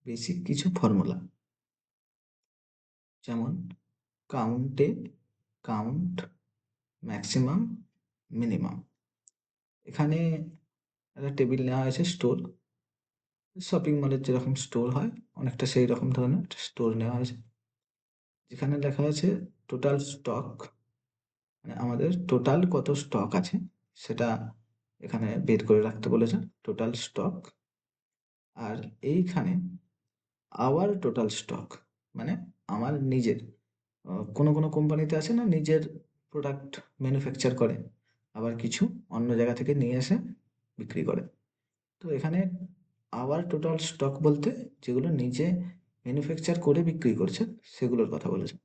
Basic কিছু formula, যেমন কাউন্টে, count, maximum, minimum. এখানে একটা টেবিল নেওয়া হয়েছে স্টোর, শপিং মলের যেরকম স্টোর হয় অনেকটা সেই রকম ধরনের স্টোর নেওয়া হয়েছে, যেখানে লেখা আছে টোটাল স্টক, মানে আমাদের টোটাল কত স্টক আছে সেটা এখানে বের করে রাখতে বলেছে, টোটাল স্টক। আর এইখানে আওয়ার টোটাল স্টক, মানে আমার নিজের, কোনো কোনো কোম্পানিতে আছে না নিজের প্রোডাক্ট ম্যানুফ্যাকচার করে, আবার কিছু অন্য জায়গা থেকে নিয়ে এসে বিক্রি করে। তো এখানে আওয়ার টোটাল স্টক বলতে যেগুলো নিজে ম্যানুফ্যাকচার করে বিক্রি করছে সেগুলোর কথা বলেছে।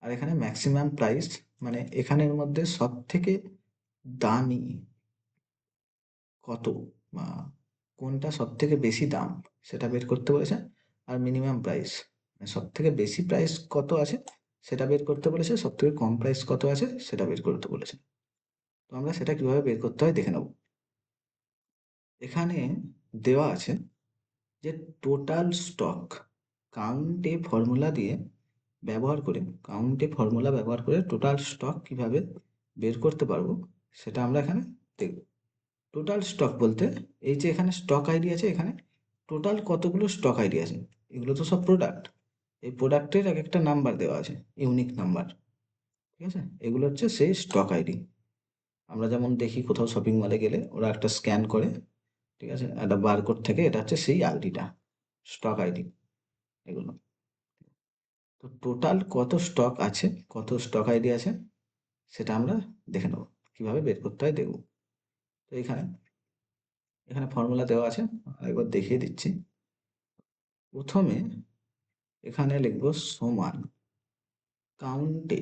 আর এখানে ম্যাক্সিমাম প্রাইস, মানে এখানের মধ্যে সব থেকে দামি কত, বা কোনটা সব থেকে বেশি দাম সেটা বের করতে বলেছে। আর মিনিমাম প্রাইস, মানে সব থেকে বেশি প্রাইস কত আছে সেটা বের করতে বলেছে, সব থেকে কম প্রাইস কত আছে সেটা বের করতে বলেছে। তো আমরা সেটা কিভাবে বের করতে হয় দেখে নেব। এখানে দেওয়া আছে যে টোটাল স্টক, কাউন্টে ফর্মুলা দিয়ে ব্যবহার করে, কাউন্টে ফর্মুলা ব্যবহার করে টোটাল স্টক কিভাবে বের করতে পারবো সেটা আমরা এখানে দেখব। টোটাল স্টক বলতে এই যে এখানে স্টক আইডি আছে, এখানে টোটাল কতগুলো স্টক আইডি আছে, এগুলো তো সব প্রোডাক্ট, এই প্রোডাক্টের এক একটা নাম্বার দেওয়া আছে, ইউনিক নাম্বার, ঠিক আছে, এগুলো হচ্ছে সেই স্টক আইডি। আমরা যেমন দেখি কোথাও শপিং মলে গেলে ওরা একটা স্ক্যান করে, ঠিক আছে, একটা বারকোড থেকে, এটা হচ্ছে সেই আইডিটা, স্টক আইডি এগুলো। তো টোটাল কত স্টক আছে, কত স্টক আইডি আছে সেটা আমরা দেখে নেব, কিভাবে বের করতে হয় দেখব। তো এখানে এখানে ফর্মুলা দেওয়া আছে, একবার দেখিয়ে দিচ্ছি। প্রথমে এখানে লিখব সমান কাউন্টে,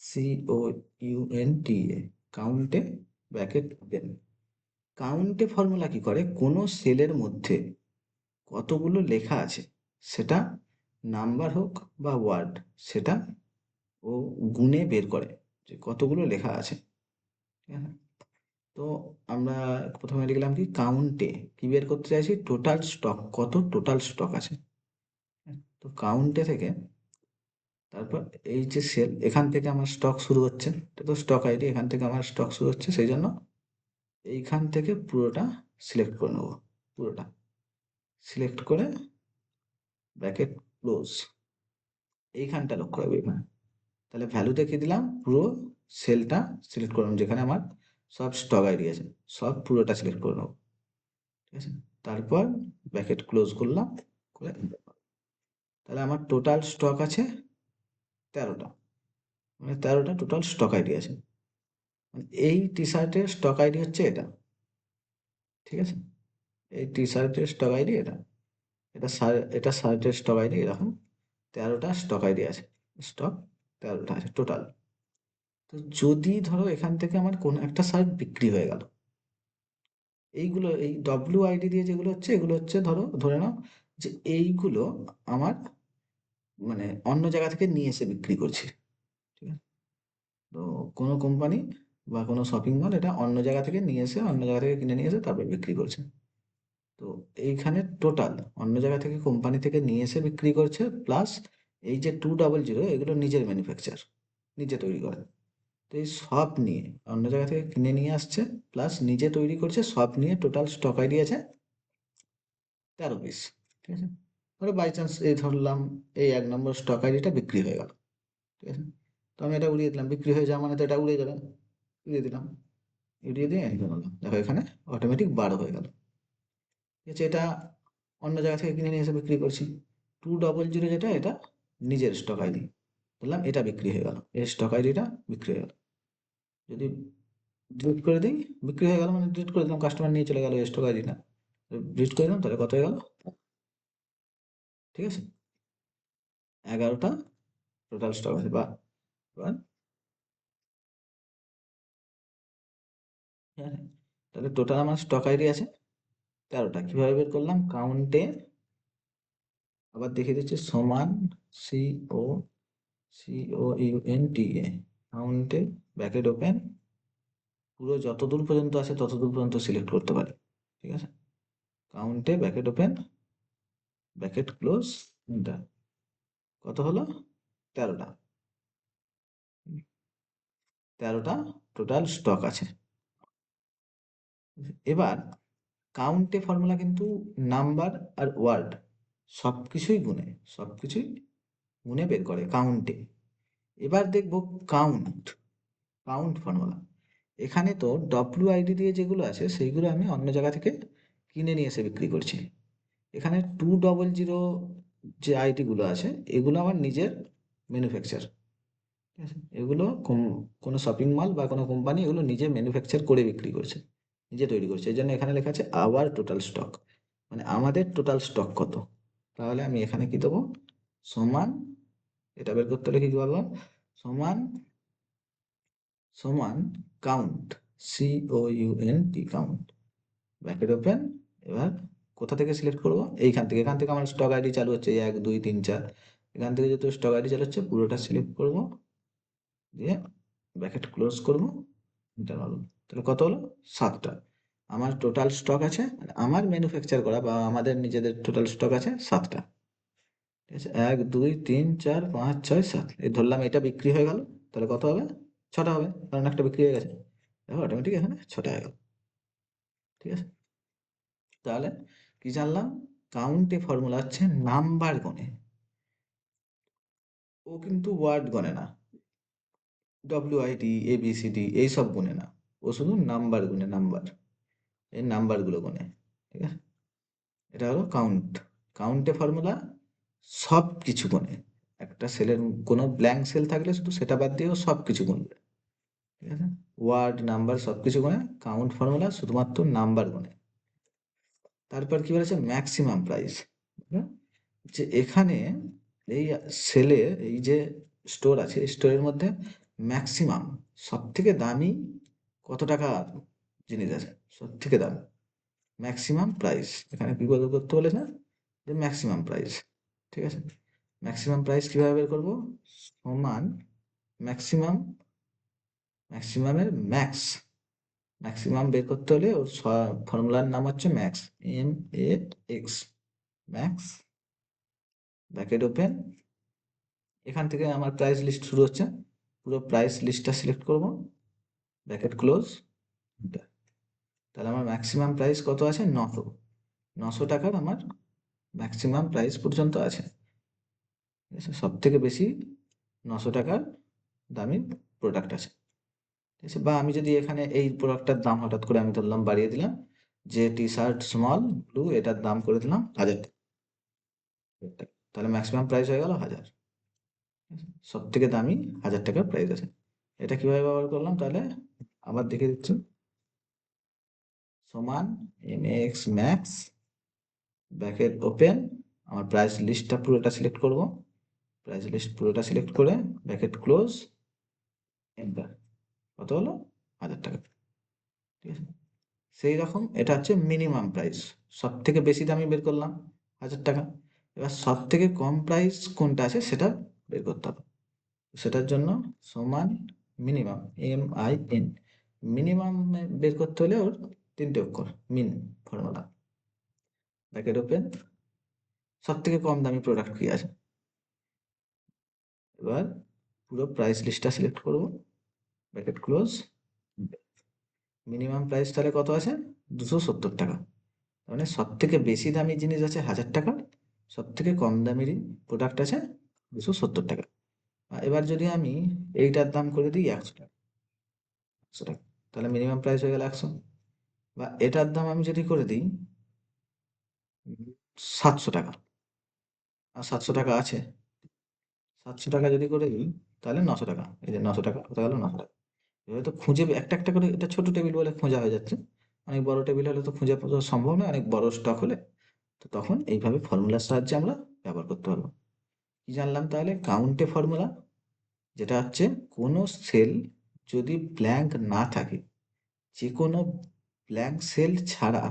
COUNTA, কাউন্টে ব্র্যাকেট দেন। কাউন্টে ফর্মুলা কি করে, কোনো সেলের মধ্যে কতগুলো লেখা আছে সেটা নাম্বার হোক বা ওয়ার্ড, সেটা ও গুণে বের করে যে কতগুলো লেখা আছে, ঠিক আছে। তো আমরা প্রথমে লিখলাম কি কাউন্টে, কি বের করতে চাইছি, টোটাল স্টক, কত টোটাল স্টক আছে। তো কাউন্টে থেকে তারপর এই যে সেল, এখান থেকে আমার স্টক শুরু হচ্ছে, এটা তো স্টক আইডি, এখান থেকে আমার স্টক শুরু হচ্ছে, সেই জন্য এইখান থেকে পুরোটা সিলেক্ট করে নেবো, পুরোটা সিলেক্ট করে ব্র্যাকেট ক্লোজ, এইখানটা লক্ষ্য রাখবে এখানে। তাহলে ভ্যালু দেখিয়ে দিলাম, পুরো সেলটা সিলেক্ট করলাম যেখানে আমার সব স্টক আইডি আছে, সব পুরোটা সিলেক্ট করে নেবো, ঠিক আছে। তারপর ব্র্যাকেট ক্লোজ করলাম, করে তাহলে আমার টোটাল স্টক আছে 13টা, মানে 13টা টোটাল স্টক আইডি আছে। মানে এই টি শার্টের স্টক আইডি হচ্ছে এটা, ঠিক আছে, এই টি শার্টের স্টক আইডি এটা, এটা শার্টের স্টক আইডি, এরকম 13টা স্টক আইডি আছে, স্টক 13টা আছে টোটাল। তো যদি ধরো এখান থেকে আমার কোনো একটা শার্ট বিক্রি হয়ে গেল, এইগুলো এই WID দিয়ে যেগুলো হচ্ছে, এগুলো হচ্ছে ধরো ধরে নাও যে এইগুলো আমার মানে অন্য জায়গা থেকে নিয়ে এসে বিক্রি করছি, ঠিক আছে। তো কোনো কোম্পানি বা কোনো শপিং মল এটা অন্য জায়গা থেকে নিয়ে এসে, অন্য জায়গা থেকে কিনে নিয়ে এসে তারপর বিক্রি করছে। তো এইখানে টোটাল অন্য জায়গা থেকে, কোম্পানি থেকে নিয়ে এসে বিক্রি করছে, প্লাস এই যে 200 এগুলো নিজের ম্যানুফ্যাকচার, নিজে তৈরি করে। তো এই সব নিয়ে অন্য জায়গা থেকে কিনে নিয়ে আসছে, প্লাস নিজে তৈরি করছে, সব নিয়ে টোটাল স্টক আইডি আছে 13 পিস, ঠিক আছে। ধরো বাই চান্স এই ধরলাম এই 1 নম্বর স্টক আইডিটা বিক্রি হয়ে গেল, ঠিক আছে। তো আমি এটা উড়িয়ে দিলাম, বিক্রি হয়ে যাওয়া মানে তো এটা উড়ে যাবে, উড়িয়ে দিলাম, উড়িয়ে দিয়ে এন্টার করলাম, দেখো এখানে অটোমেটিক 12 হয়ে গেল, ঠিক আছে। এটা অন্য জায়গা থেকে কিনে নিয়ে এসে বিক্রি করছি। 200 যেটা, এটা নিজের স্টক আইডি, বললাম এটা বিক্রি হয়ে গেল, এই স্টক আইডিটা বিক্রি হয়ে গেল। যদি ডিলিট করে দিই, বিক্রি হয়ে গেল মানে ডিলিট করে দিলাম, কাস্টমার নিয়ে চলে গেল স্টক আইডিটা, ডিলিট করে দিলাম, তাহলে কত হয়ে গেল, ঠিক আছে, 11টা টোটাল স্টক আছে। বা এবার হ্যাঁ হ্যাঁ, তাহলে টোটাল আমার স্টক আইডি আছে 13টা। কিভাবে বের করলাম, কাউন্টে, আবার দেখিয়ে দিচ্ছি, সমান COUNTA, কাউন্টে ব্র্যাকেট ওপেন, পুরো যত দূর পর্যন্ত আছে তত দূর পর্যন্ত সিলেক্ট করতে পারি, ঠিক আছে। কাউন্টে bracket open bracket close enter. কত হলো? 13টা। 13টা টোটাল স্টক আছে। এবার কাউন্টে ফর্মুলা কিন্তু নাম্বার আর ওয়ার্ড সবকিছুই গুনে বের করে কাউন্টে। এবার দেখবো কাউন্ট কাউন্ট ফর্মুলা। এখানে তো WID দিয়ে যেগুলো আছে সেইগুলো আমি অন্য জায়গা থেকে কিনে নিয়ে এসে বিক্রি করছি। এখানে 200 যে আইডি গুলো আছে এগুলো আমার নিজের ম্যানুফ্যাকচার। ঠিক আছে, এগুলো কোনো শপিং মল বা কোনো কোম্পানি এগুলো নিজে ম্যানুফ্যাকচার করে বিক্রি করছে, নিজে তৈরি করছে। এই জন্য এখানে লেখা আছে আওয়ার টোটাল স্টক, মানে আমাদের টোটাল স্টক কত। তাহলে আমি এখানে কি দেবো? সমান, এটা বের করতে হলে কি বলবো? সমান সমান count, COUNT count bracket open. এবার কোথা থেকে সিলেক্ট করব? এইখান থেকে। এখান থেকে আমার স্টক আইডি চালু হচ্ছে 1 2 3 4। এখান থেকে যেহেতু স্টক আইডি চালু হচ্ছে পুরোটা সিলেক্ট করব, দিয়ে ব্র্যাকেট ক্লোজ করব, এন্টার মারব। তাহলে কত হলো? 7টা। আমার টোটাল স্টক আছে, মানে আমার ম্যানুফ্যাকচার করা বা আমাদের নিজেদের টোটাল স্টক আছে 7টা। ঠিক আছে, 1 2 3 4 5 6 7। এই ধরলাম এটা বিক্রি হয়ে গেল, তাহলে কত হবে? 6টা হবে, কারণ একটা বিক্রি হয়ে গেছে। দেখো অটোমেটিক এখানে 6টা হয়ে গেল। ঠিক আছে, তাহলে কি জানলাম? কাউন্টে ফর্মুলা হচ্ছে নাম্বার গণে, ও কিন্তু ওয়ার্ড গণে না। WID ABCD এইসব গুনে না, ও শুধু নাম্বার গুনে, নাম্বার, এই নাম্বারগুলো গুনে। ঠিক আছে, এটা হলো কাউন্ট। কাউন্টে ফর্মুলা সব কিছু গুনে। একটা সেলের কোনো ব্ল্যাঙ্ক সেল থাকলে শুধু সেটা বাদ দিয়েও সব কিছু গুনবে। ঠিক আছে, ওয়ার্ড নাম্বার সব কিছু গুনে, কাউন্ট ফর্মুলা শুধুমাত্র নাম্বার গুনে। তারপর কি বলেছে? Maximum price. যে এখানে এই সেলে, এই যে স্টোর আছে, স্টোরের মধ্যে ম্যাক্সিমাম সব থেকে দামি কত টাকা জিনিস আছে, সব থেকে দামি ম্যাক্সিমাম প্রাইস। এখানে কি করতে বলেছে? যে ম্যাক্সিমাম প্রাইস। ঠিক আছে, ম্যাক্সিমাম প্রাইস কিভাবে বের করবো? সমান ম্যাক্সিমাম, ম্যাক্সিমামের ম্যাক্স। ম্যাক্সিমাম বের করতে হলে ওর ফর্মুলার নাম হচ্ছে max, MAX, max bracket open. এখান থেকে আমার প্রাইস লিস্ট শুরু হচ্ছে, পুরো প্রাইস লিস্টটা সিলেক্ট করব, ব্র্যাকেট ক্লোজ। তাহলে আমার ম্যাক্সিমাম প্রাইস কত আছে? 900 টাকার আমার ম্যাক্সিমাম প্রাইস পর্যন্ত আছে। ঠিক আছে, সব থেকে বেশি 900 টাকার দামি প্রোডাক্ট আছে। ঠিক আছে, বা আমি যদি এখানে এই প্রোডাক্টটার দাম হঠাৎ করে আমি ধরলাম বাড়িয়ে দিলাম, যে টি শার্ট স্মল ব্লু, এটার দাম করে দিলাম 1000 টাকা, তাহলে ম্যাক্সিমাম প্রাইস হয়ে গেল 1000। সব থেকে দামি 1000 টাকার প্রাইস আছে। এটা কিভাবে ব্যবহার করলাম? তাহলে আবার দেখে দিচ্ছি। সমান MAX ম্যাক্স ব্র্যাকেট ওপেন, আমার প্রাইস লিস্টটা পুরোটা সিলেক্ট করব, প্রাইস লিস্ট পুরোটা সিলেক্ট করে ব্র্যাকেট ক্লোজ, এন্টার। কত হলো? 1000 টাকা। ঠিক আছে, সেই রকম এটা হচ্ছে মিনিমাম প্রাইস। সব থেকে বেশি দামি বের করলাম 1000 টাকা। এবার সব থেকে কম প্রাইস কোনটা আছে সেটা বের করতে হবে। সেটার জন্য সমান মিনিমাম, MIN, মিনিমাম বের করতে হলে ওর 3টে অক্ষর, মিন ফর্মুলা, ব্র্যাকেট ওপেন। সব থেকে কম দামি প্রোডাক্ট কি আছে? এবার পুরো প্রাইস লিস্টটা সিলেক্ট করব, ব্র্যাকেট ক্লোজ। মিনিমাম প্রাইস তাহলে কত আছে? 270 টাকা। মানে সব থেকে বেশি দামি জিনিস আছে 1000 টাকা, সব থেকে কম দামি প্রোডাক্ট আছে 270 টাকা। এবার যদি আমি এইটার দাম করে দিই 100 টাকা, 100 টাকা, তাহলে মিনিমাম প্রাইস হয়ে গেল 100। বা এটার দাম আমি যদি করে দিই 700 টাকা, আর 700 টাকা আছে, 700 টাকা যদি করে দিই তাহলে 900 টাকা, এই যে 900 টাকা, কোথায় গেল 900 টাকা। এভাবে তো খুঁজে একটা একটা করে, এটা ছোট টেবিল বলে খোঁজা হয়ে যাচ্ছে। অনেক বড় টেবিল হলে তো খুঁজে পাওয়া সম্ভব নয়, অনেক বড় স্টক হলে। তো তখন এইভাবে ফর্মুলার সাহায্যে আমরা ব্যবহার করতে পারবো। কি জানলাম তাহলে? কাউন্টে ফর্মুলা, যেটা হচ্ছে কোনো সেল যদি ব্ল্যাঙ্ক না থাকে, যে কোনো ব্ল্যাঙ্ক সেল ছাড়া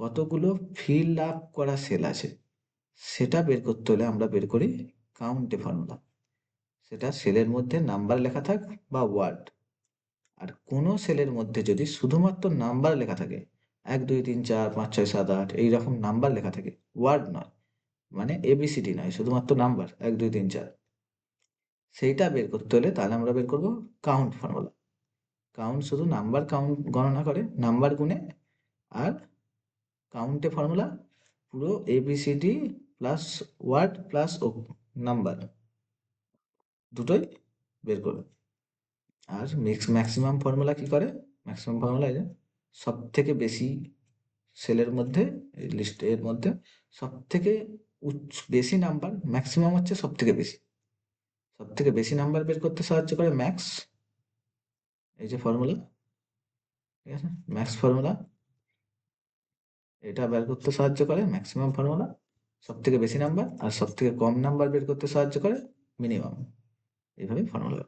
কতগুলো ফিল আপ করা সেল আছে, সেটা বের করতে হলে আমরা বের করি কাউন্টে ফর্মুলা। সেটা সেলের মধ্যে নাম্বার লেখা থাক বা ওয়ার্ড। আর কোনো সেলের মধ্যে যদি শুধুমাত্র নাম্বার লেখা থাকে, 1 2 3 4 5 6 7 8 এইরকম নাম্বার লেখা থাকে, ওয়ার্ড নয়, মানে এবিসিডি নয়, শুধুমাত্র নাম্বার 1 2 3 4। সেইটা বের করতে হলে তাহলে আমরা বের করব কাউন্ট ফর্মুলা। কাউন্ট শুধু নাম্বার কাউন্ট গণনা করে, নাম্বার গুণে, আর কাউন্টে ফর্মুলা পুরো এবিসিডি প্লাস ওয়ার্ড প্লাস ও নাম্বার দুটোই বের করবে। আর ম্যাক্সিমাম ফর্মুলা কি করে? ম্যাক্সিমাম ফর্মুলা এই যে সব থেকে বেশি সেলের মধ্যে, এই লিস্টের মধ্যে সব থেকে বেশি নাম্বার, ম্যাক্সিমাম হচ্ছে সব থেকে বেশি, সব থেকে বেশি নাম্বার বের করতে সাহায্য করে ম্যাক্স, এই যে ফর্মুলা, ঠিক আছে, ম্যাক্স ফর্মুলা এটা বের করতে সাহায্য করে ম্যাক্সিমাম ফর্মুলা, সব থেকে বেশি নাম্বার, আর সব থেকে কম নাম্বার বের করতে সাহায্য করে মিনিমাম। এইভাবে ফর্মুলা।